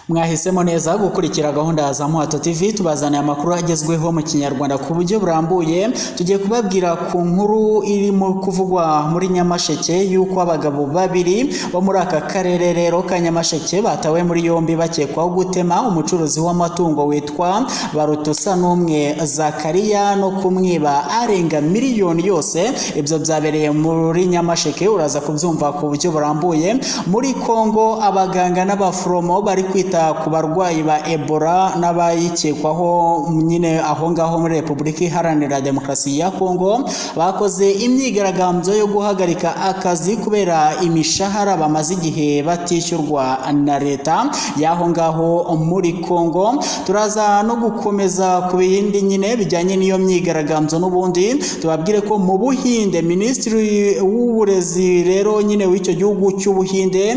Mwahisemo neza gukurikira gahunda za Muhato TV tubazaniye amakuru agezweho mu Kinyarwanda ku buryo burambuye. Tugiye kubabwira ku nkuru irimo kuvugwa muri Nyamasheke yuko abagabo babiri bo muri aka karere rero ka Nyamasheke batawe muri yombi bakekwaho gutema umucuruzi w'amatungo witwa Barutusa n'umwe Zakariya no kumwiba arenga miliyoni yose. Ibyo byabereye muri Nyamasheke, uraza kubyumva ku buryo burambuye. Muri Kongo abaganga n'abaforomo bari kwita ku barwayi ba Ebola n'abayikekwaho nyine aho ngaho muri Repubulika Iharanira Demokarasi ya Kongo bakoze imyigaragambyo yo guhagarika akazi kubera imishahara bamaze igihe batishyurwa na leta y'aho ngaho muri Kongo. Turaza no gukomeza ku bindi nyine bijyanye n'iyo myigaragambyo n'ubundi tubabwire ko mu Buhinde Minisitiri w'uburezi rero nyine w'icyo gihugu cy'Ubuhinde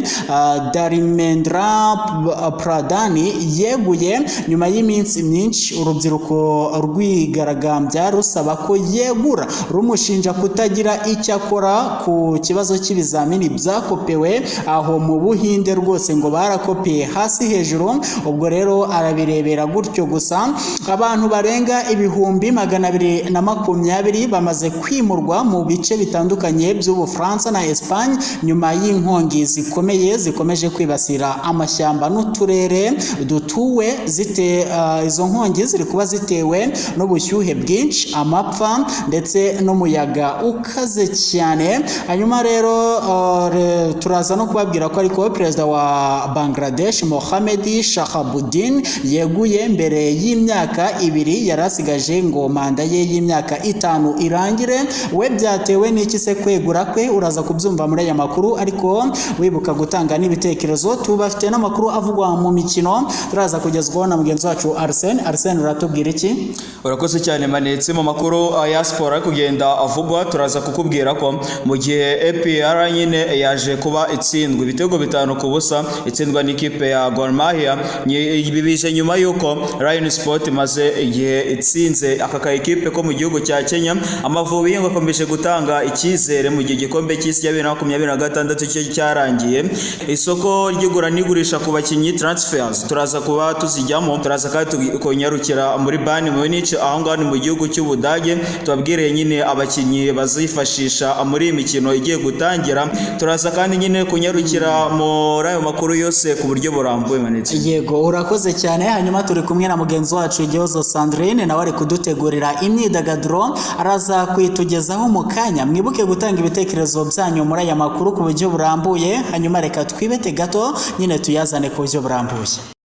Dharimendra Pradhan yeguye nyuma y'iminsi myinshi urubyiruko rwigaragambya rusaba ko yegura rumushinja kutagira icyo akora ku kibazo cy'ibizamini byakopewe aho mu Buhinde rwose ngo barakopiye hasi hejuru. Ubwo rero arabirebera gutyo gusa. Abantu barenga ibihumbi 220 bamaze kwimurwa mu bice bitandukanye by'Ubufaransa na Espagne nyuma y'inkongi zikomeye zikomeje kwibasira amashyamba n'uturere dutuwe izo nkongi ziri kuba zitewe n'ubushyuhe bwinshi, amapfa ndetse n'umuyaga ukaze cyane. Hanyuma rero turaza no kubabwira ko ariko perezida wa Bangladesh Mohamed Shahabuddin yeguye mbere y'imyaka 2 yarasigaje ngo manda ye y'imyaka 5 irangire. We byatewe n'iki se kwegura kwe? Uraza kubyumva muri aya makuru, ariko wibuka gutanga n'ibitekerezo. Tubafite n'amakuru avugwa mu mikino turaza kugezwaho na mugenzi wacu Arsene uratubwira iki? Urakoze cyane Manetse. Mu makuru ya sport kugenda avugwa turaza kukubwira ko mu gihe APR nyine yaje kuba itsindwa ibitego 5-0 itsindwa n'ikipe ya Gor Mahia, bibije nyuma yuko Lion Sport maze igihe itsinze aka ekipe ko mu gihugu cya Kenya. Amavubi ngo akomeje gutanga icyizere mu gihe gikombe cy'isi ya 2026 cyarangiye. Isoko ry'igura n'igurisha ku bakinyi transfers turaza kuba tuzijyamo, turaza kandi konyarukira muri Bayern Munich aho ngaho mu gihugu cy'Ubudage tubabwire nyine abakinyi bazifashisha muri imikino igiye gutangira. Turaza kandi nyine kunyarukira muri ayo makuru yose ku buryo burambuye Manetse. Yego urakoze cyane. Hanyuma turi kumwe na mugenzi wacu Gihozo Sandrine nawe ari kudutegurira imyidagaduro, araza kwitugezaho mu kanya. Mwibuke gutanga ibitekerezo byanyu muri aya makuru ku buryo burambuye, hanyuma reka twibete gato nyine tuyazane ku buryo burambuye.